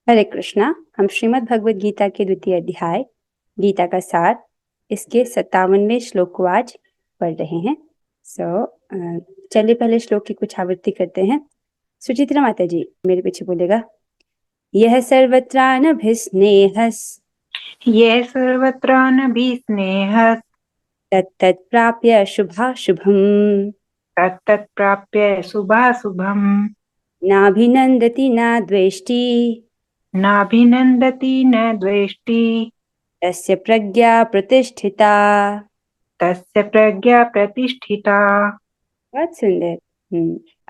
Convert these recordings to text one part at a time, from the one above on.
हरे कृष्णा। हम श्रीमद् भगवद गीता के द्वितीय अध्याय गीता का सार इसके 57वें श्लोक को आज पढ़ रहे हैं। चलिए पहले श्लोक की कुछ आवृत्ति करते हैं। सुचित्रा माता जी मेरे पीछे बोलेगा। यह सर्वत्रानभिस्नेहस् ये सर्वत्रानभिस्नेहः तत्तत् प्राप्य शुभाशुभम् तत्तत्प्राप्य शुभाशुभम् नाभिनन्दति न द्वेष्टि नाभिनन्दति न द्वेष्टि तस्य प्रज्ञा प्रतिष्ठिता। तस्य प्रज्ञा प्रतिष्ठिता। बहुत सुंदर।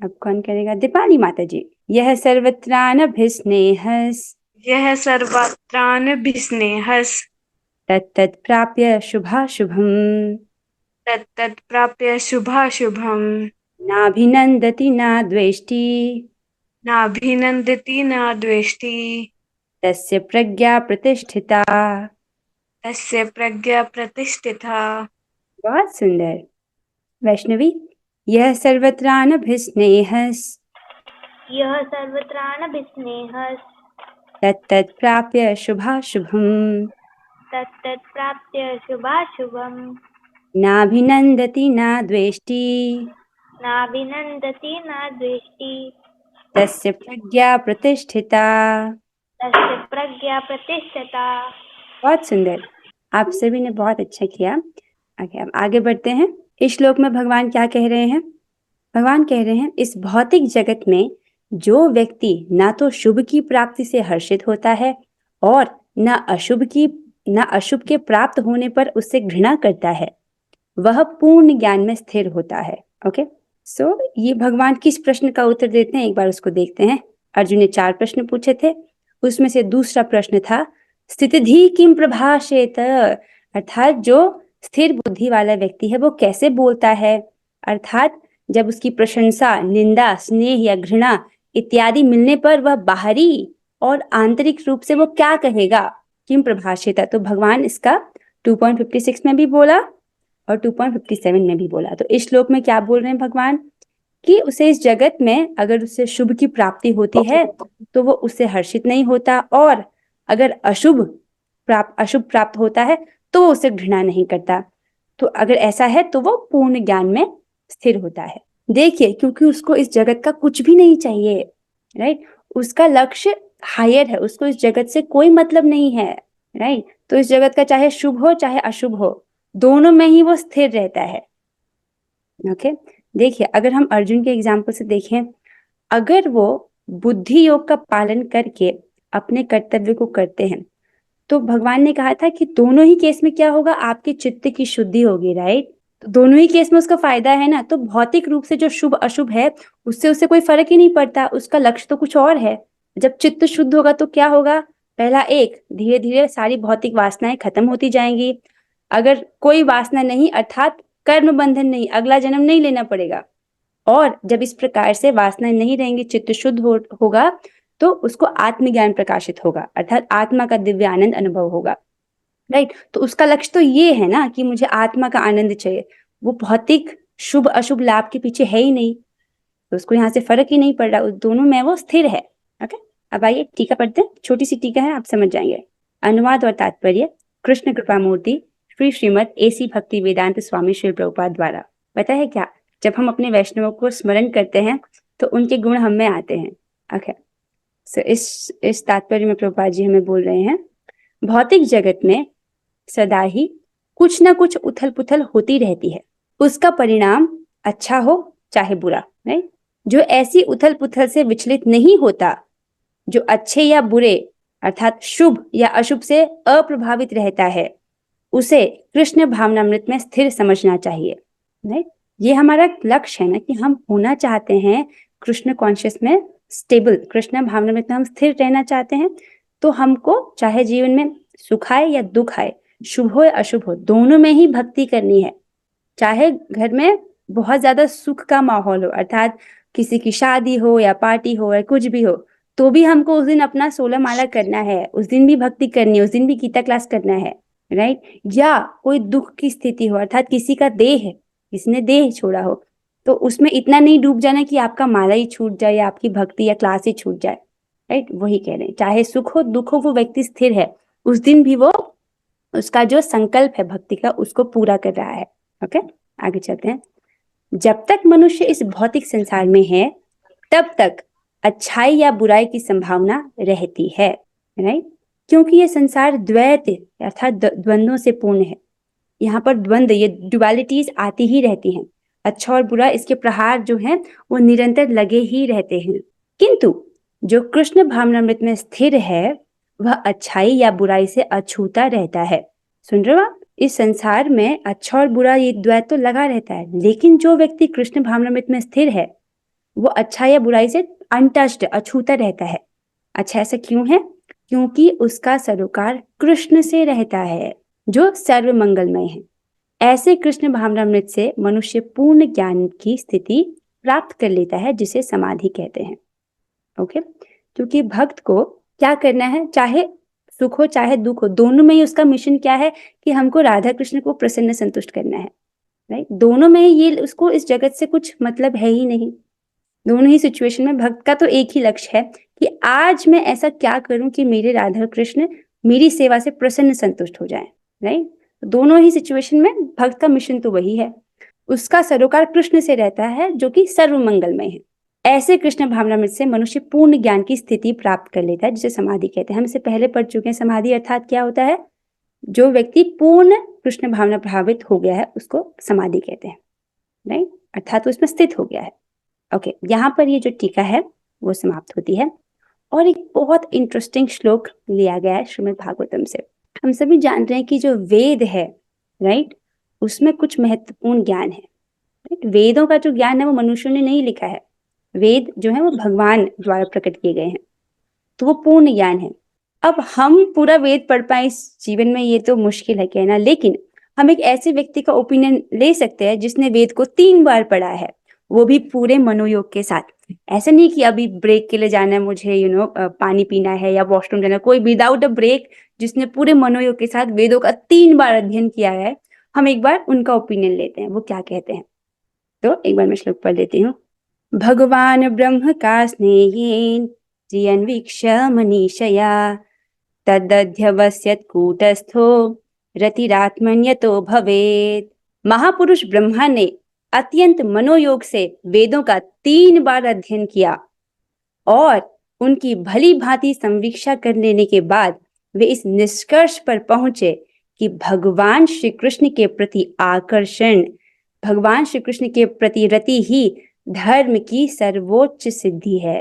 अब कौन करेगा? दीपाली माता जी। यह सर्वत्रानभिस्नेहस् यह सर्वत्रानभिस्नेहस् तत्तत् प्राप्य शुभाशुभम् तत्तत्प्राप्य शुभाशुभम् नाभिनन्दति न द्वेष्टि नाभिनन्दति न द्वेष्टि तस्य प्रज्ञा प्रतिष्ठिता। तस्य प्रज्ञा प्रतिष्ठिता। बहुत सुंदर। वैष्णवी। यह सर्वत्रानभिस्नेहस् यह सर्वत्रानभिस्नेहः तत्तत् प्राप्य शुभाशुभम् तत्तत्प्राप्य शुभाशुभम् नाभिनन्दति न द्वेष्टि नाभिनन्दति न द्वेष्टि तस्य प्रज्ञा प्रतिष्ठिता। तस्य प्रज्ञा प्रतिष्ठिता। बहुत सुंदर। आप सभी ने बहुत अच्छा किया। अब आगे बढ़ते हैं। इस श्लोक में भगवान क्या कह रहे हैं? भगवान कह रहे हैं इस भौतिक जगत में जो व्यक्ति ना तो शुभ की प्राप्ति से हर्षित होता है और न अशुभ के प्राप्त होने पर उससे घृणा करता है, वह पूर्ण ज्ञान में स्थिर होता है। ओके, ये भगवान किस प्रश्न का उत्तर देते हैं, एक बार उसको देखते हैं। अर्जुन ने 4 प्रश्न पूछे थे, उसमें से दूसरा प्रश्न था स्थितिधि किम प्रभाषेत, अर्थात जो स्थिर बुद्धि वाला व्यक्ति है वो कैसे बोलता है, अर्थात जब उसकी प्रशंसा, निंदा, स्नेह या घृणा इत्यादि मिलने पर वह बाहरी और आंतरिक रूप से वो क्या कहेगा, किम प्रभाषेत। तो भगवान इसका 2.56 में भी बोला और 2.57 में भी बोला। तो इस श्लोक में क्या बोल रहे हैं भगवान कि उसे इस जगत में अगर उसे शुभ की प्राप्ति होती है तो वो उससे हर्षित नहीं होता, और अगर अशुभ प्राप्त होता है तो वो उसे घृणा नहीं करता। तो अगर ऐसा है तो वो पूर्ण ज्ञान में स्थिर होता है। देखिए, क्योंकि उसको इस जगत का कुछ भी नहीं चाहिए, राइट। उसका लक्ष्य हायर है, उसको इस जगत से कोई मतलब नहीं है, राइट। तो इस जगत का चाहे शुभ हो चाहे अशुभ हो, दोनों में ही वो स्थिर रहता है। ओके, देखिए अगर हम अर्जुन के एग्जाम्पल से देखें, अगर वो बुद्धि योग का पालन करके अपने कर्तव्य को करते हैं तो भगवान ने कहा था कि दोनों ही केस में क्या होगा, आपके चित्त की शुद्धि होगी, राइट। तो दोनों ही केस में उसका फायदा है ना। तो भौतिक रूप से जो शुभ अशुभ है उससे उसे कोई फर्क ही नहीं पड़ता, उसका लक्ष्य तो कुछ और है। जब चित्त शुद्ध होगा तो क्या होगा, पहला धीरे धीरे सारी भौतिक वासनाएं खत्म होती जाएंगी। अगर कोई वासना नहीं अर्थात कर्म बंधन नहीं, अगला जन्म नहीं लेना पड़ेगा। और जब इस प्रकार से वासनाएं नहीं रहेंगी, चित्त शुद्ध होगा तो उसको आत्मज्ञान प्रकाशित होगा, अर्थात आत्मा का दिव्य आनंद अनुभव होगा, राइट। तो उसका लक्ष्य तो ये है ना कि मुझे आत्मा का आनंद चाहिए, वो भौतिक शुभ अशुभ लाभ के पीछे है ही नहीं, तो उसको यहाँ से फर्क ही नहीं पड़ रहा, उस दोनों में वो स्थिर है। ओके, अब आइए टीका पढ़ते हैं। छोटी सी टीका है, आप समझ जाएंगे। अनुवाद और तात्पर्य कृष्ण कृपा मूर्ति श्री श्रीमद AC भक्ति वेदांत स्वामी श्री प्रभुपाद द्वारा। पता है क्या, जब हम अपने वैष्णवों को स्मरण करते हैं तो उनके गुण हम में आते हैं। ओके, इस तात्पर्य में प्रभुपाद जी हमें बोल रहे हैं, भौतिक जगत में सदा ही कुछ ना कुछ उथल पुथल होती रहती है, उसका परिणाम अच्छा हो चाहे बुरा, नहीं। जो ऐसी उथल पुथल से विचलित नहीं होता, जो अच्छे या बुरे अर्थात शुभ या अशुभ से अप्रभावित रहता है, उसे कृष्ण भावनामृत में स्थिर समझना चाहिए, नहीं। ये हमारा लक्ष्य है ना कि हम होना चाहते हैं कृष्ण कॉन्शियस में स्टेबल, कृष्ण भावनामृत में हम स्थिर रहना चाहते हैं। तो हमको चाहे जीवन में सुख आए या दुख आए, शुभ हो या अशुभ हो, दोनों में ही भक्ति करनी है। चाहे घर में बहुत ज्यादा सुख का माहौल हो, अर्थात किसी की शादी हो या पार्टी हो या कुछ भी हो, तो भी हमको उस दिन अपना 16 माला करना है, उस दिन भी भक्ति करनी है, उस दिन भी गीता क्लास करना है, राइट। या कोई दुख की स्थिति हो, अर्थात किसी का देह है, किसी ने देह छोड़ा हो, तो उसमें इतना नहीं डूब जाना कि आपका माला ही छूट जाए या आपकी भक्ति या क्लास ही छूट जाए, राइट, वही कह रहे हैं, चाहे सुख हो दुख हो वो व्यक्ति स्थिर है, उस दिन भी वो उसका जो संकल्प है भक्ति का उसको पूरा कर रहा है। ओके, आगे चलते हैं। जब तक मनुष्य इस भौतिक संसार में है तब तक अच्छाई या बुराई की संभावना रहती है, राइट, क्योंकि ये संसार द्वैत अर्थात द्वंद्वों से पूर्ण है। यहाँ पर द्वंद्व, ये ड्युअलिटीज आती ही रहती हैं, अच्छा और बुरा, इसके प्रहार जो हैं वो निरंतर लगे ही रहते हैं। किंतु जो कृष्ण भावनामृत में स्थिर है वह अच्छाई या बुराई से अछूता रहता है। सुन रहे हो आप, इस संसार में अच्छा और बुरा ये द्वैत तो लगा रहता है, लेकिन जो व्यक्ति कृष्ण भावनामृत में स्थिर है वो अच्छा या बुराई से अनटच्ड, अछूता रहता है। अच्छा, ऐसा क्यों है? क्योंकि उसका सरोकार कृष्ण से रहता है जो सर्व मंगलमय है। ऐसे कृष्ण भावनामृत से मनुष्य पूर्ण ज्ञान की स्थिति प्राप्त कर लेता है जिसे समाधि कहते हैं। ओके, क्योंकि भक्त को क्या करना है, चाहे सुख हो चाहे दुख हो, दोनों में ही उसका मिशन क्या है कि हमको राधा कृष्ण को प्रसन्न संतुष्ट करना है, राइट। दोनों में ये उसको इस जगत से कुछ मतलब है ही नहीं। दोनों ही सिचुएशन में भक्त का तो एक ही लक्ष्य है कि आज मैं ऐसा क्या करूं कि मेरे राधा कृष्ण मेरी सेवा से प्रसन्न संतुष्ट हो जाए, राइट। दोनों ही सिचुएशन में भक्त का मिशन तो वही है। उसका सरोकार कृष्ण से रहता है जो कि सर्व मंगलमय है। ऐसे कृष्ण भावनामृत से मनुष्य पूर्ण ज्ञान की स्थिति प्राप्त कर लेता है जिसे समाधि कहते हैं। हम इससे पहले पढ़ चुके हैं, समाधि अर्थात क्या होता है, जो व्यक्ति पूर्ण कृष्ण भावना प्रभावित हो गया है उसको समाधि कहते हैं, राइट, अर्थात उसमें स्थित हो गया है। ओके, यहाँ पर ये जो टीका है वो समाप्त होती है और एक बहुत इंटरेस्टिंग श्लोक लिया गया है श्रीमद् भागवतम से। हम सभी जान रहे हैं कि जो वेद है, राइट, उसमें कुछ महत्वपूर्ण ज्ञान है, राइट। वेदों का जो ज्ञान है वो मनुष्यों ने नहीं लिखा है, वेद जो है वो भगवान द्वारा प्रकट किए गए हैं, तो वो पूर्ण ज्ञान है। अब हम पूरा वेद पढ़ पाए इस जीवन में ये तो मुश्किल है कहना, लेकिन हम एक ऐसे व्यक्ति का ओपिनियन ले सकते हैं जिसने वेद को 3 बार पढ़ा है, वो भी पूरे मनोयोग के साथ। ऐसा नहीं कि अभी ब्रेक के लिए जाना है मुझे, पानी पीना है या वॉशरूम जाना है, कोई विदाउट अ ब्रेक जिसने पूरे मनोयोग के साथ वेदों का 3 बार अध्ययन किया है, हम एक बार उनका ओपिनियन लेते हैं, वो क्या कहते हैं। तो एक बार मैं श्लोक पढ़ लेती हूँ। भगवान ब्रह्म का स्नेहेन त्रियन्वीक्ष्य मनीषया तदध्यवस्यत् कूटस्थो रतिरात्मन्यतो भवेत्। महापुरुष ब्रह्मा ने अत्यंत मनोयोग से वेदों का 3 बार अध्ययन किया और उनकी भली भांति संवीक्षा कर लेने के बाद वे इस निष्कर्ष पर पहुंचे कि भगवान श्री कृष्ण के प्रति आकर्षण, भगवान श्री कृष्ण के प्रति रति ही धर्म की सर्वोच्च सिद्धि है,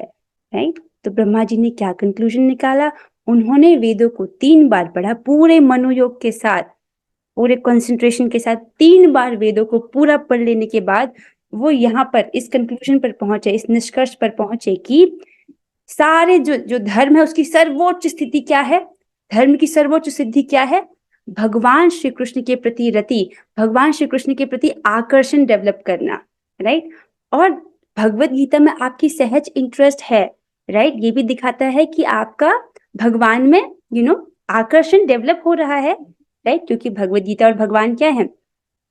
राइट। तो ब्रह्मा जी ने क्या कंक्लूजन निकाला, उन्होंने वेदों को 3 बार पढ़ा पूरे मनोयोग के साथ, पूरे कंसंट्रेशन के साथ 3 बार वेदों को पूरा पढ़ लेने के बाद वो यहाँ पर इस कंक्लूजन पर पहुंचे, इस निष्कर्ष पर पहुंचे कि सारे जो धर्म है उसकी सर्वोच्च स्थिति क्या है, धर्म की सर्वोच्च सिद्धि क्या है, भगवान श्री कृष्ण के प्रति रति, भगवान श्री कृष्ण के प्रति आकर्षण डेवलप करना, राइट। और भगवत गीता में आपकी सहज इंटरेस्ट है, राइट, ये भी दिखाता है कि आपका भगवान में आकर्षण डेवलप हो रहा है, राइट, क्योंकि भगवत गीता और भगवान क्या है,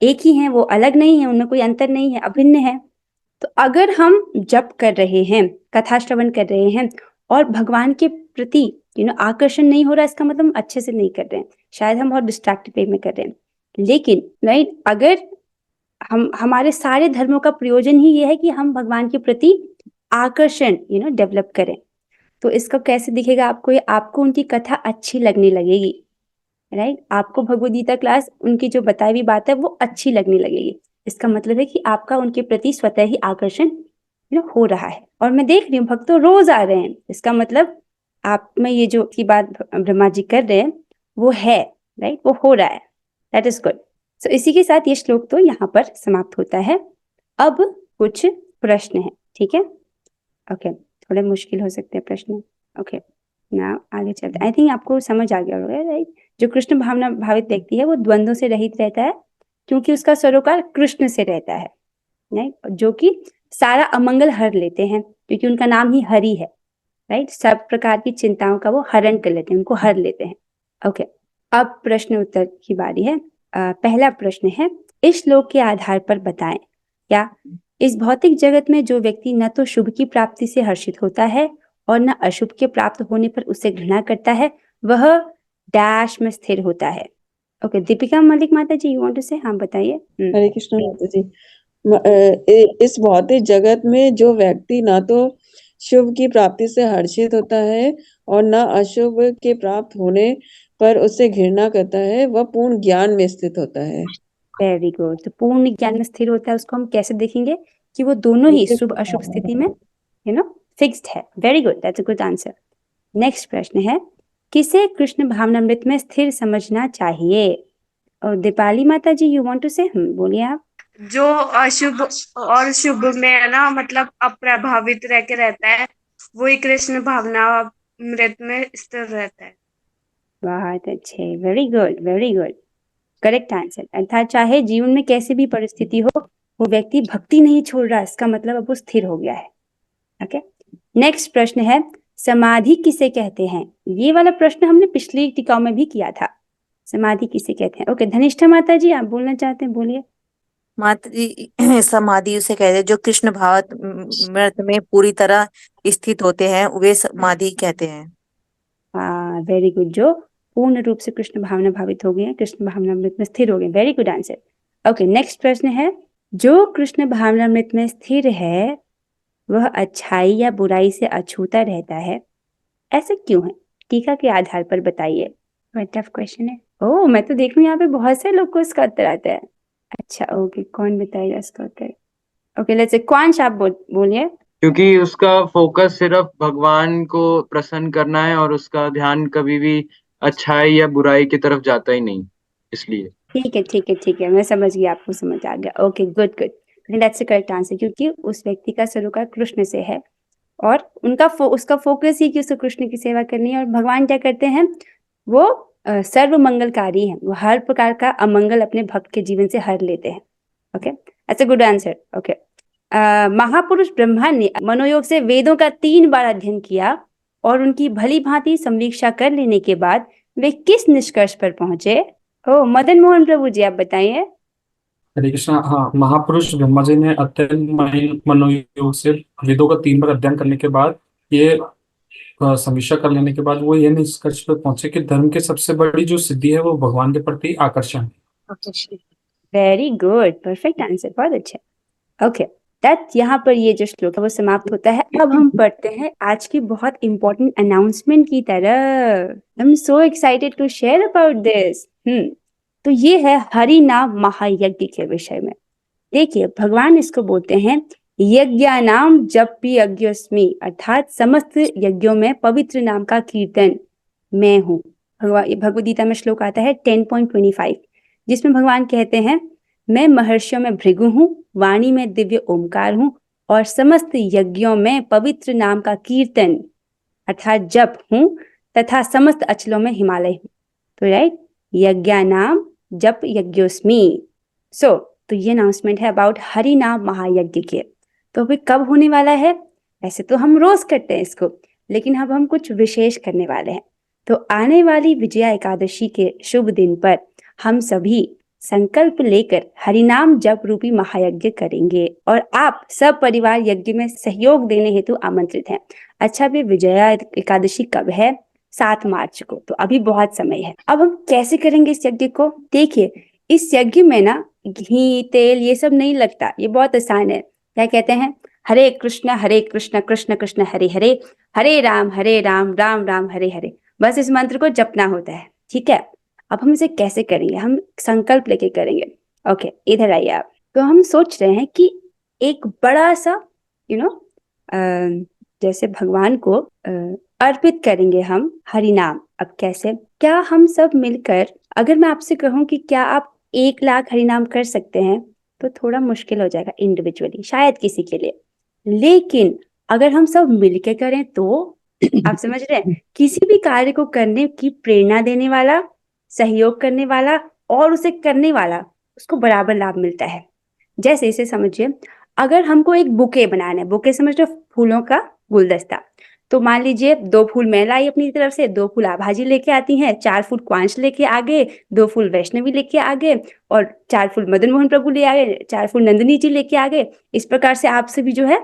एक ही है, वो अलग नहीं है, उनमें कोई अंतर नहीं है, अभिन्न है। तो अगर हम जप कर रहे हैं, कथा श्रवण कर रहे हैं और भगवान के प्रति आकर्षण नहीं हो रहा, इसका मतलब हम अच्छे से नहीं कर रहे हैं, शायद हम बहुत डिस्ट्रैक्टेड वे में कर रहे हैं। लेकिन राइट, अगर हमारे सारे धर्मों का प्रयोजन ही ये है कि हम भगवान के प्रति आकर्षण डेवलप करें, तो इसका कैसे दिखेगा आपको, आपको उनकी कथा अच्छी लगने लगेगी, राइट। आपको भगवद गीता क्लास, उनकी जो बताई हुई बात है वो अच्छी लगने लगेगी। इसका मतलब है कि आपका उनके प्रति स्वतः ही आकर्षण हो रहा है। और मैं देख रही हूँ भक्त रोज आ रहे हैं, इसका मतलब आप में ये जो की बात ब्रह्मा जी कर रहे हैं वो है, राइट, वो हो रहा है, दैट इज गुड। सो इसी के साथ ये श्लोक तो यहाँ पर समाप्त होता है। अब कुछ प्रश्न है, ठीक है, ओके, थोड़े मुश्किल हो सकते हैं प्रश्न, ओके ना, आगे चलते। आई थिंक आपको समझ आ गया होगा, राइट। जो कृष्ण भावना भावित व्यक्ति है वो द्वंद्वों से रहित रहता है क्योंकि उसका सरोकार कृष्ण से रहता है, राइट, जो कि सारा अमंगल हर लेते हैं क्योंकि उनका नाम ही हरि है, राइट। सब प्रकार की चिंताओं का वो हरण कर लेते हैं, उनको हर लेते हैं। ओके, अब प्रश्न उत्तर की बारी है। पहला प्रश्न है, इस श्लोक के आधार पर बताएं, क्या इस भौतिक जगत में जो व्यक्ति न तो शुभ की प्राप्ति से हर्षित होता है और न अशुभ के प्राप्त होने पर उससे घृणा करता है वह डैश में स्थिर होता है। ओके, दीपिका मलिक माता जी, यू वांट टू से? हाँ बताइए। हरे कृष्ण माता जी। इस भौतिक जगत में जो व्यक्ति ना तो शुभ की प्राप्ति से हर्षित होता है और न अशुभ के प्राप्त होने पर उससे घृणा करता है, वह पूर्ण ज्ञान में स्थित होता है। Very good. तो पूर्ण ज्ञान में स्थिर होता है, उसको हम कैसे देखेंगे कि वो दोनों ही शुभ अशुभ स्थिति में फिक्स्ड है। Very good, that's a good answer. Next प्रश्न है, किसे कृष्ण भावनामृत में स्थिर समझना चाहिए? और दीपाली माता जी, यू वांट टू से? बोलिए आप। जो अशुभ और शुभ में है ना, मतलब अप्रभावित रह के रहता है, वही कृष्ण भावना अमृत में स्थिर रहता है। बहुत अच्छे, very good, very good, correct answer. अर्थात चाहे जीवन में कैसी भी परिस्थिति हो, वो व्यक्ति भक्ति नहीं छोड़ रहा, इसका मतलब अब वो स्थिर हो गया है। ओके, नेक्स्ट प्रश्न है, समाधि किसे कहते हैं? ये वाला प्रश्न हमने पिछली टीकाओं में भी किया था। समाधि किसे कहते हैं? ओके, धनिष्ठा माता जी, आप बोलना चाहते हैं, बोलिए। माता जी, समाधि उसे कहते हैं जो कृष्ण भावनामृत में पूरी तरह स्थित होते हैं, वे समाधि कहते हैं। हाँ, वेरी गुड, जो पूर्ण रूप से कृष्ण भावना भावित हो गए हैं, कृष्ण भावनामृत में स्थिर हो गए। Very good answer. Okay, next प्रश्न है, जो कृष्ण भावनामृत में स्थिर है वह अच्छाई या बुराई से अछूता रहता है, ऐसा क्यों है? टीका के आधार पर बताइए। टफ क्वेश्चन है। ओह, मैं तो देख रही हूँ यहाँ पे बहुत से लोग को इसका उत्तर आता है। अच्छा, ओके, कौन बताएगा इसका उत्तर? ओके, लेट्स से क्वांश, आप बोलिए। क्योंकि उसका फोकस सिर्फ भगवान को प्रसन्न करना है और उसका ध्यान कभी भी अच्छाई या बुराई की तरफ जाता ही नहीं, इसलिए। ठीक है, ठीक है, ठीक है, मैं समझ गई, आपको समझ आ गया। Okay, good good, that's the correct answer, क्योंकि उस व्यक्ति का सरोकार कृष्ण से है और उसका फोकस ही कि उसको कृष्ण की सेवा करनी है। और भगवान क्या करते हैं, वो सर्व मंगलकारी है, वो हर प्रकार का अमंगल अपने भक्त के जीवन से हर लेते हैं। Okay, that's a good answer. Okay, महापुरुष ब्रह्मा ने मनोयोग से वेदों का 3 बार अध्ययन किया और उनकी भली भांति समीक्षा कर लेने के बाद वे किस निष्कर्ष पर पहुंचे? ओ, मदन मोहन प्रभु जी, आप बताइए। हरे कृष्णा। हाँ, महापुरुष ब्रह्मा जी ने अत्यंत मनोयोग से वेदों का 3 बार अध्ययन करने के बाद ये समीक्षा कर लेने के बाद वो ये निष्कर्ष पर पहुंचे कि धर्म की सबसे बड़ी जो सिद्धि है वो भगवान के प्रति आकर्षण है। वेरी गुड, परफेक्ट आंसर, बहुत अच्छा। ओके, दैट यहाँ पर ये जो श्लोक है वो समाप्त होता है। अब हम पढ़ते हैं आज की बहुत इंपॉर्टेंट अनाउंसमेंट की तरफ। I am so excited to share about this. तो ये है हरि नाम महायज्ञ के विषय में। देखिए, भगवान इसको बोलते हैं यज्ञानाम जपि यज्ञस्मि, अर्थात समस्त यज्ञों में पवित्र नाम का कीर्तन मैं हूँ। भगवद गीता में श्लोक आता है 10.25, जिसमें भगवान कहते हैं, मैं महर्षियों में भृगु हूँ, वाणी में दिव्य ओमकार हूँ और समस्त यज्ञों में पवित्र नाम का कीर्तन अर्थात जप हूँ तथा समस्त अचलों में हिमालय हूँ। तो राइट, यज्ञानाम जप यज्ञोस्मि। तो ये अनाउंसमेंट है अबाउट हरि नाम महायज्ञ के। तो अभी कब होने वाला है? ऐसे तो हम रोज करते हैं इसको, लेकिन अब हम कुछ विशेष करने वाले हैं। तो आने वाली विजया एकादशी के शुभ दिन पर हम सभी संकल्प लेकर हरिनाम जप रूपी महायज्ञ करेंगे और आप सब परिवार यज्ञ में सहयोग देने हेतु आमंत्रित हैं। अच्छा, भी विजया एकादशी कब है? 7 मार्च को, तो अभी बहुत समय है। अब हम कैसे करेंगे इस यज्ञ को? देखिए, इस यज्ञ में ना घी तेल ये सब नहीं लगता, ये बहुत आसान है। क्या कहते हैं? हरे कृष्ण कृष्ण कृष्ण हरे हरे, हरे राम राम राम हरे हरे। बस इस मंत्र को जपना होता है, ठीक है। अब हम इसे कैसे करेंगे? हम संकल्प लेके करेंगे। ओके, इधर आइए आप। तो हम सोच रहे हैं कि एक बड़ा सा जैसे भगवान को अर्पित करेंगे हम हरि नाम। अब कैसे? क्या हम सब मिलकर, अगर मैं आपसे कहूं कि क्या आप 1 लाख हरिनाम कर सकते हैं, तो थोड़ा मुश्किल हो जाएगा इंडिविजुअली, शायद किसी के लिए। लेकिन अगर हम सब मिलके करें तो आप समझ रहे हैं, किसी भी कार्य को करने की प्रेरणा देने वाला, सहयोग करने वाला और उसे करने वाला, उसको बराबर लाभ मिलता है। जैसे इसे समझिए, अगर हमको एक बुके बनाना है, बुके समझ लो, फूलों का गुलदस्ता। तो मान लीजिए 2 फूल मैं लाई अपनी तरफ से, 2 फूल आभाजी लेके आती हैं, 4 फूल क्वांश लेके आगे, 2 फूल वैष्णवी लेके आगे और 4 फूल मदन मोहन प्रभु ले आगे, 4 फूल नंदिनी जी लेके आगे। इस प्रकार से आपसे भी जो है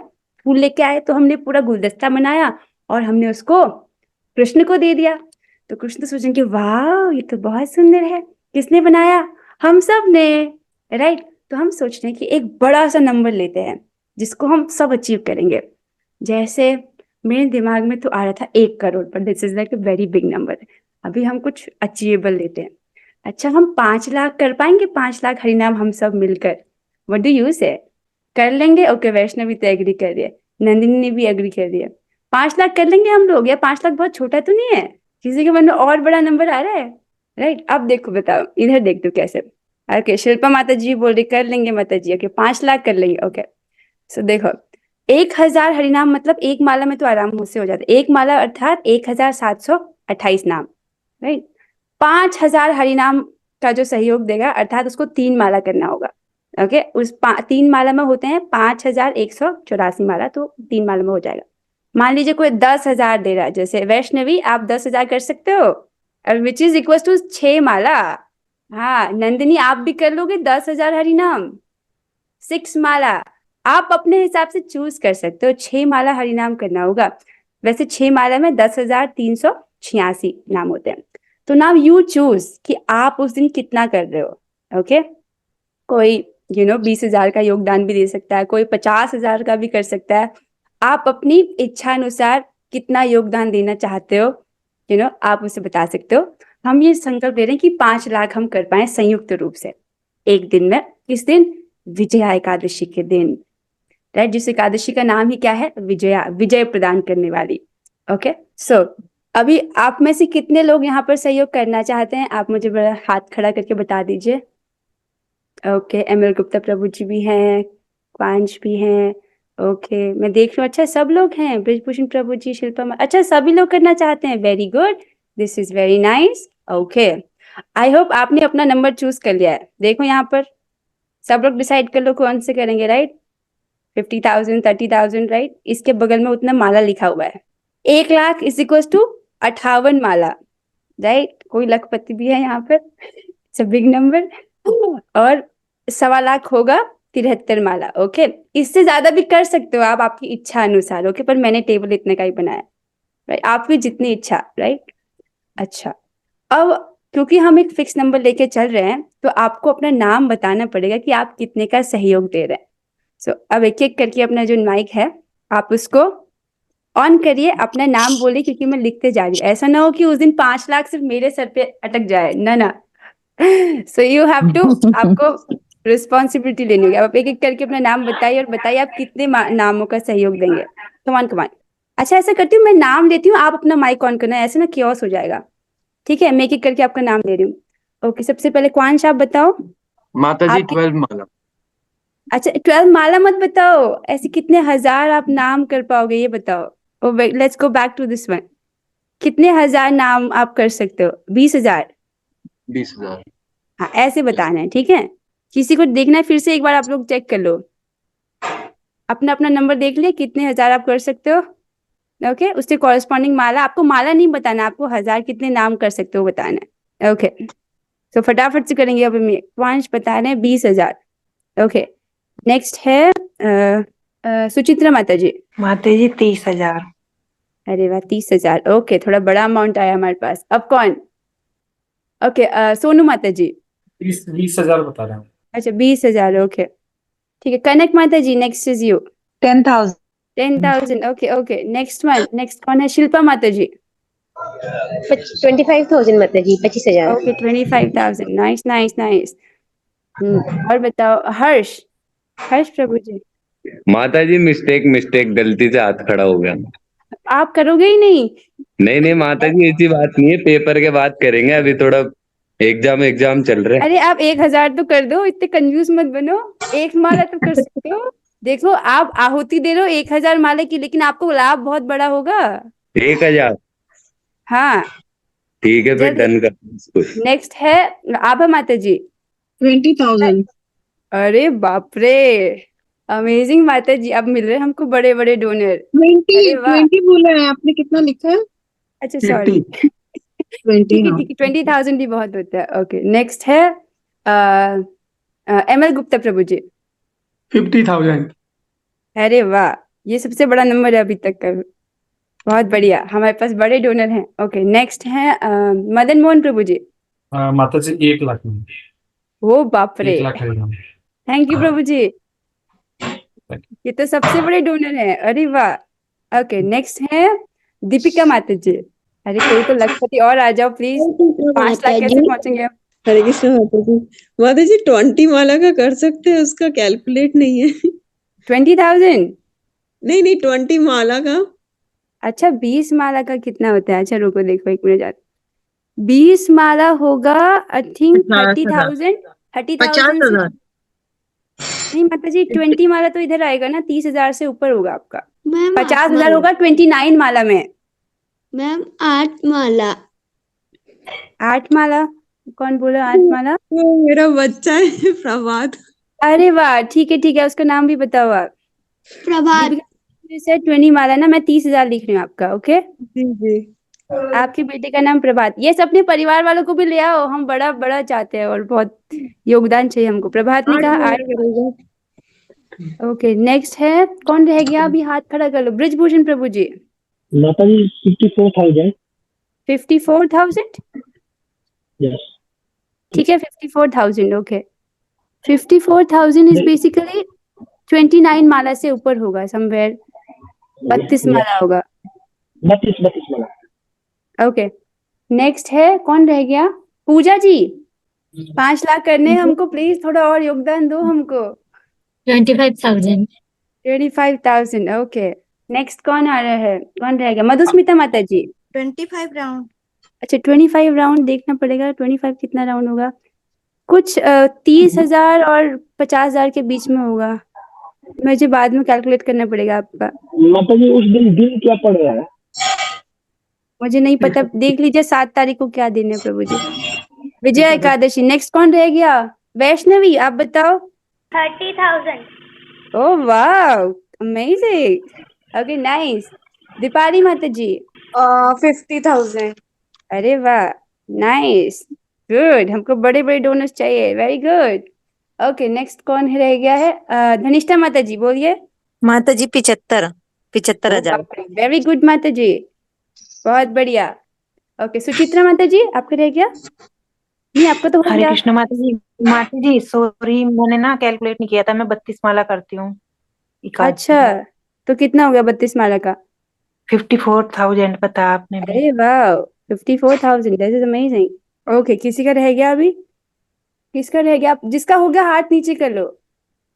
फूल लेके आए, तो हमने पूरा गुलदस्ता बनाया और हमने उसको कृष्ण को दे दिया। तो कृष्ण सोचेंगे वाह ये तो बहुत सुंदर है, किसने बनाया? हम सब ने, राइट। तो हम सोच रहे हैं कि एक बड़ा सा नंबर लेते हैं जिसको हम सब अचीव करेंगे। जैसे मेरे दिमाग में तो आ रहा था 1 करोड़, पर this is like a very big number. अभी हम कुछ अचीवेबल लेते हैं। अच्छा, हम 5 लाख कर पाएंगे? 5 लाख हरिनाम हम सब मिलकर, व्हाट डू यू से? कर लेंगे? ओके, वैष्णवी तो एग्री कर रही है, नंदिनी ने भी एग्री कर दिया। 5 लाख कर लेंगे हम लोग? या 5 लाख बहुत छोटा तो नहीं है? किसी के मन में और बड़ा नंबर आ रहा है? राइट, अब देखो, बताओ, इधर देख दो कैसे। ओके, शिल्पा माता जी बोल रही कर लेंगे माता जी। ओके, 5 लाख कर लेंगे। ओके, सो देखो, 1000 हरिनाम मतलब एक माला में तो आराम से हो जाता है। एक माला अर्थात 1728 नाम, राइट। 5000 हरिनाम का जो सहयोग देगा अर्थात उसको 3 माला करना होगा। ओके, उस 3 माला में होते हैं 5184 माला, तो 3 माला में हो जाएगा। मान लीजिए कोई 10,000 दे रहा है, जैसे वैष्णवी आप 10,000 कर सकते हो, विच इज इक्वल टू 6 माला। हाँ, नंदिनी आप भी कर लोगे 10,000 हरिनाम, 6 माला। आप अपने हिसाब से चूज कर सकते हो, 6 माला हरिनाम करना होगा। वैसे 6 माला में 10,386 नाम होते हैं। तो नाउ यू चूज कि आप उस दिन कितना कर रहे हो। ओके, कोई 20,000 का योगदान भी दे सकता है, कोई 50,000 का भी कर सकता है। आप अपनी इच्छा अनुसार कितना योगदान देना चाहते हो, आप उसे बता सकते हो। हम ये संकल्प ले रहे हैं कि 5 लाख हम कर पाए संयुक्त रूप से एक दिन में। किस दिन? विजया एकादशी के दिन, राइट। जिस एकादशी का नाम ही क्या है? विजया, विजय प्रदान करने वाली। ओके, सो अभी आप में से कितने लोग यहाँ पर सहयोग करना चाहते हैं? आप मुझे बड़ा हाथ खड़ा करके बता दीजिए। ओके, एमएल गुप्ता प्रभु जी भी हैं, क्वांश भी हैं। ओके, मैं देख रही हूँ, अच्छा सब लोग हैं, ब्रजभूषण प्रभु जी, शिल्पा अच्छा सभी लोग करना चाहते हैं। Very good, this is very nice. Okay, I hope आपने अपना नंबर चूज कर लिया है। देखो यहाँ पर सब लोग डिसाइड कर लो कौन से करेंगे, राइट। 50,000, 30,000, राइट। इसके बगल में उतना माला लिखा हुआ है। 1 लाख इज इक्वल टू 58 माला, राइट। कोई लखपति भी है यहाँ पर, इट्स अ बिग नंबर। और 1.25 लाख होगा 73 माला। ओके, इससे ज्यादा भी कर सकते हो आप आपकी इच्छा अनुसार। ओके, पर मैंने टेबल इतने का ही बनाया, राइट। आपकी जितनी इच्छा, राइट। अच्छा, अब क्योंकि हम एक फिक्स नंबर लेके चल रहे हैं तो आपको अपना नाम बताना पड़ेगा कि आप कितने का सहयोग दे रहे हैं। सो अब एक एक करके अपना जो माइक है आप उसको ऑन करिए, अपना नाम बोलिए, क्योंकि मैं लिखते जा रही हूँ। ऐसा ना हो कि उस दिन 5 लाख सिर्फ मेरे सर पे अटक जाए, ना। सो यू हैव टू, आपको रिस्पॉन्सिबिलिटी लेनी होगी। आप एक एक करके अपना नाम बताइए और बताइए आप कितने नामों का सहयोग देंगे। कमान कमान। अच्छा, ऐसा करती हूँ, मैं नाम लेती हूँ, आप अपना माइक ऑन करना है, ऐसे ना क्योस हो जाएगा। ठीक है, मैं एक एक करके आपका नाम ले रही हूँ। ओके, सबसे पहले क्वांश आप बताओ। माता जी आपकी 12 माला। अच्छा, 12 माला मत बताओ, ऐसे कितने हजार आप नाम कर पाओगे ये बताओ। Let's go back to this one. कितने हजार नाम आप कर सकते हो? 20,000? 20,000। हाँ, ऐसे बताना है, ठीक है। किसी को देखना है, फिर से एक बार आप लोग चेक कर लो, अपना अपना नंबर देख लिया कितने हजार आप कर सकते हो। ओके, उससे कॉरेस्पॉन्डिंग माला, आपको माला नहीं बताना, आपको हजार कितने नाम कर सकते हो बताना है। ओके, तो फटाफट से करेंगे। अब पांच बता रहे हैं 20,000। ओके, नेक्स्ट है सुचित्रा माता जी। माता जी 30,000। अरे वाह, 30,000। ओके, थोड़ा बड़ा अमाउंट आया हमारे पास। अब कौन? ओके, सोनू माता जी। 20,000 बता रहे हैं। अच्छा, 20,000। ओके, ठीक है। कनक माता जी, next is you. 10,000। 10,000। Okay okay, next one, next कौन है? शिल्पा माता जी। 25,000 माता जी, 25,000। ओके, 25,000। Nice nice nice. और बताओ हर्ष, हर्ष प्रभु जी। माता जी मिस्टेक गलती से हाथ खड़ा हो गया। आप करोगे ही नहीं? नहीं नहीं माता जी ऐसी बात नहीं है, पेपर के बाद करेंगे, अभी थोड़ा एग्जाम चल रहे हैं। अरे आप 1,000 तो कर दो, इतने कंजूस मत बनो। एक माला तो कर सकते हो। देखो, आप आहुति दे रहे हो 1,000 माला की, लेकिन आपको लाभ बहुत बड़ा होगा। 1,000 हाँ, ठीक है, फिर जल्द। डन करते हैं इसको। नेक्स्ट है आभा माता जी। 20,000। अरे बाप रे, अमेजिंग माता जी, अब मिल रहे हैं हमको बड़े बड़े डोनर। 20 अरे वाह, 20 बोला है आपने, कितना लिखा है? अच्छा सॉरी। 20। ठीक है हाँ। ठीक है, 20,000 भी बहुत होता है। ओके, नेक्स्ट है एमएल गुप्ता प्रभु जी। 50,000। अरे वाह, ये सबसे बड़ा नंबर है अभी तक का। बहुत बढ़िया, हमारे पास बड़े डोनर हैं। ओके, नेक्स्ट है मदन मोहन प्रभु जी। माता जी 1 लाख में, ओ बाप रे, 1 लाख खरीदा। थैंक यू प्रभु जी, ये तो सबसे बड़े डोनर है, अरे वाह। ओके, नेक्स्ट है दीपिका माता जी। अरे कोई तो लखपति और आ जाओ प्लीज, 5 लाख कैसे पहुंचेंगे हम? हरे कृष्ण माता जी। माता जी 20 माला का कर सकते हैं, उसका कैलकुलेट नहीं है। 20,000? नहीं नहीं, 20 माला का। अच्छा, 20 माला का कितना होता है? अच्छा रुको, देखो 1 मिनट जाते। 20 माला होगा आई थिंक 30,000। 30,000 से नहीं माता जी, 20 माला तो इधर आएगा ना, 30,000 से ऊपर होगा आपका। 50,000 होगा 29 माला में। मैम 8 माला। 8 माला? कौन बोला 8 माला? वो मेरा बच्चा है प्रभात। अरे वाह, ठीक है, उसका नाम भी बताओ आप। प्रभात। दीपिका से 20 माला ना, मैं 30,000 लिख रही हूँ आपका। ओके, जी जी। आपके बेटे का नाम प्रभात। ये अपने परिवार वालों को भी ले आओ, हम बड़ा बड़ा चाहते हैं और बहुत योगदान चाहिए हमको। प्रभात ने 8 कहा माला 8। करेगा। ओके, नेक्स्ट है, कौन रह गया अभी? हाथ खड़ा कर लो, ब्रिजभूषण प्रभु जी। माता जी 54,000। 54,000? यस। ठीक है, 54,000। ओके, 54,000 इज बेसिकली 29 माला से ऊपर होगा, समवेयर 32 माला होगा। 32 माला। ओके, नेक्स्ट है, कौन रह गया? पूजा जी। 5 लाख करने हैं हमको, प्लीज थोड़ा और योगदान दो हमको। 25,000। 25,000। ओके, नेक्स्ट कौन आ रहा है? कौन रह गया? मधुस्मिता माता जी। 25 राउंड। अच्छा, 25 राउंड देखना पड़ेगा। 25 कितना राउंड होगा? कुछ 30,000 और 50,000 के बीच में होगा। मुझे बाद में कैलकुलेट करना पड़ेगा आपका। माता जी उस दिन क्या पड़ रहा है? मुझे नहीं पता, देख लीजिए 7 तारीख को क्या दिन है प्रभु जी। विजय एकादशी। नेक्स्ट कौन रह गया? वैष्णवी, आप बताओ। 30,000। ओह वाह, अमेजिंग। Okay, nice. दीपाली माता जी। 50,000। अरे वाह, नाइस, गुड। हमको बड़े बड़े डोनर्स चाहिए, वेरी गुड। ओके, नेक्स्ट कौन रह गया है? धनिष्ठा माता जी, बोलिए। माता जी 75,000। वेरी गुड माता जी, बहुत बढ़िया। ओके, सुचित्रा माता जी, आपका रह गया? नहीं, आपका तो हो हरे गया। कृष्ण माता जी सॉरी, मैंने ना कैलकुलेट नहीं किया था। मैं 32 माला करती हूँ। अच्छा, तो कितना हो गया 32 माला का? 54,000 पता आपने भी। अरे वाह, 54,000, दैट इज अमेजिंग। ओके, किसी का रह गया अभी? किसका रह गया? जिसका हो गया हाथ नीचे कर लो।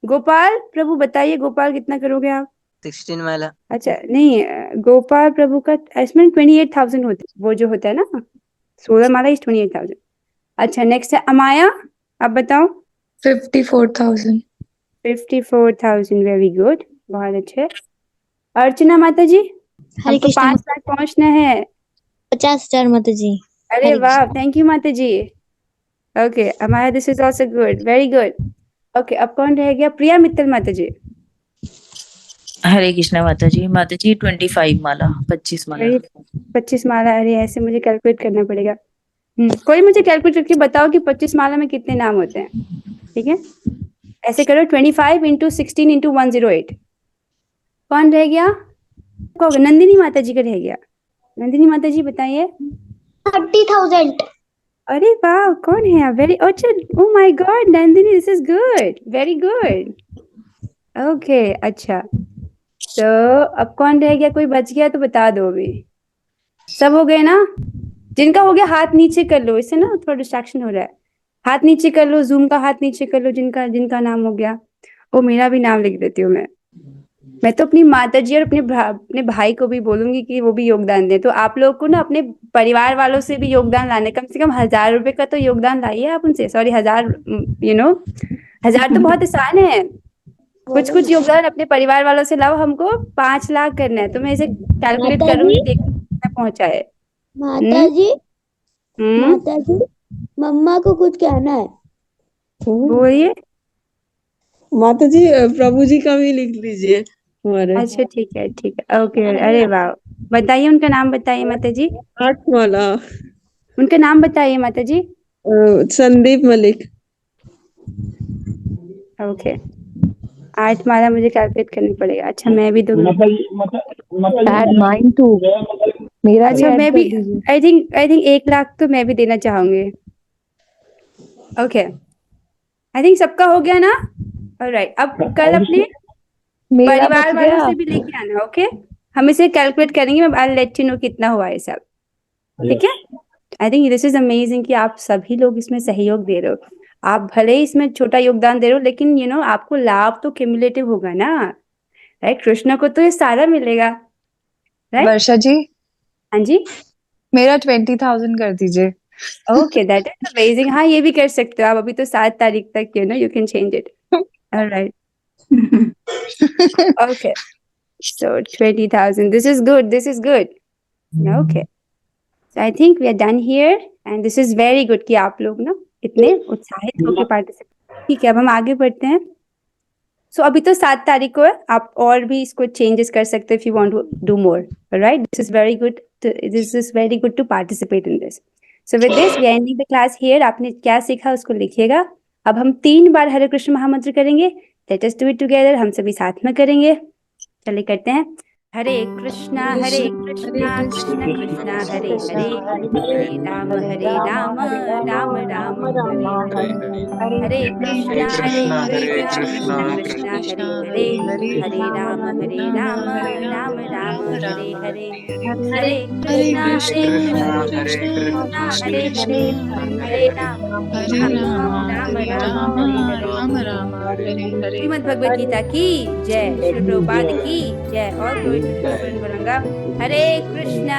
गोपाल प्रभु बताइए, गोपाल कितना करोगे आप? 16 वाला। अच्छा नहीं, गोपाल प्रभु का इसमें 28,000 होता है, वो जो होता है ना 16 माला इज 28,000। अच्छा, नेक्स्ट है अमाया, आप बताओ। 54,000। 54,000, वेरी गुड, बहुत अच्छे। अर्चना माता जी, हमको 5 लाख पहुंचना है। 50,000 माता जी। अरे वाह, थैंक यू माता जी। Okay, Amaya, this is also good, very good. Okay, अब कौन रह गया? प्रिया मित्तल माता जी। हरे कृष्णा माता जी। माता जी 25 माला, 25 माला। 25 माला? अरे ऐसे मुझे कैलकुलेट करना पड़ेगा। कोई मुझे कैलकुलेट करके बताओ कि 25 माला में कितने नाम होते हैं। ठीक है, ऐसे करो, 25 × 16 × 108। कौन रह गया? नंदिनी माता जी का रह गया। नंदिनी माता जी बताइए। 30,000। अरे वाह, कौन है आप? वेरी अच्छा, oh my God Nandini, this is good, very good. Okay, अच्छा, तो अब कौन रह गया? कोई बच गया तो बता दो अभी। सब हो गए ना? जिनका हो गया हाथ नीचे कर लो, इससे ना थोड़ा डिस्ट्रैक्शन हो रहा है। हाथ नीचे कर लो, जूम का हाथ नीचे कर लो, जिनका जिनका नाम हो गया। ओ, मेरा भी नाम लिख देती हूँ मैं तो अपनी माता जी और अपने भाई को भी बोलूंगी कि वो भी योगदान दे। तो आप लोग को ना अपने परिवार वालों से भी योगदान लाने, कम से कम 1,000 रुपए का तो योगदान लाइए आप उनसे। सॉरी, 1,000, 1,000 तो बहुत आसान है। कुछ कुछ योगदान अपने परिवार वालों से लाओ। हमको 5 लाख करना है, तो मैं इसे कैलकुलेट करूंगी, देखूंगी कितना पहुंचा है। माता जी मम्मा को कुछ कहना है। बोलिए। माता जी प्रभु जी का भी लिख लीजिए हमारे। अच्छा, ठीक है, ओके। अरे वाह, बताइए उनका नाम बताइए माता जी। 8 माला। उनका नाम बताइए माता जी। संदीप मलिक। ओके, 8 माला मुझे कैलकुलेट करनी पड़ेगा। अच्छा मैं भी दूंगी। माइन टू मेरा भी अच्छा ऐड मैं कर भी दीजिए। आई थिंक 1 लाख तो मैं भी देना चाहूंगी। ओके आई थिंक सबका हो गया ना। ऑलराइट अब कल अपने मेरा बच परिवार वालों गया। से भी लेके आना। ओके हम इसे कैलकुलेट करेंगे। मैं आई लेट यू नो कितना हुआ है सब। ठीक है। I think this is amazing कि आप सभी लोग इसमें सहयोग दे रहे हो। आप भले ही इसमें छोटा योगदान दे रहे हो लेकिन यू नो आपको लाभ तो क्यूमुलेटिव होगा ना। राइट कृष्ण को तो ये सारा मिलेगा। राइट वर्षा जी हाँ जी मेरा 20,000 कर दीजिए। Okay that is amazing. हाँ ये भी कर सकते हो आप। अभी तो 7 तारीख तक you know you can change it. Alright okay so 20,000 this is good okay so I think we are done here and this is very good कि आप लोग ना इतने उत्साहित होकर पार्टिसिपेट। ठीक है अब हम आगे बढ़ते हैं। सो अभी तो 7 तारीख को है। आप और भी इसको चेंजेस कर सकते हो if you want to do more right this is very good to participate in this so with this we are ending the class here। आपने क्या सीखा उसको लिखिएगा। अब हम 3 बार हरे कृष्ण महामंत्र करेंगे। Let us do it together. हम सभी साथ में करेंगे। चलिए करते हैं। हरे कृष्णा कृष्णा कृष्णा हरे हरे हरे राम राम राम हरे हरे हरे कृष्णा कृष्णा कृष्णा हरे हरे हरे राम राम राम हरे हरे हरे कृष्णा कृष्णा हरे हरे हरे राम राम राम हरे हरे। श्रीमद् भगवद गीता की जय। श्री प्रभुपाद की जय। और कोई बोलूंगा हरे कृष्णा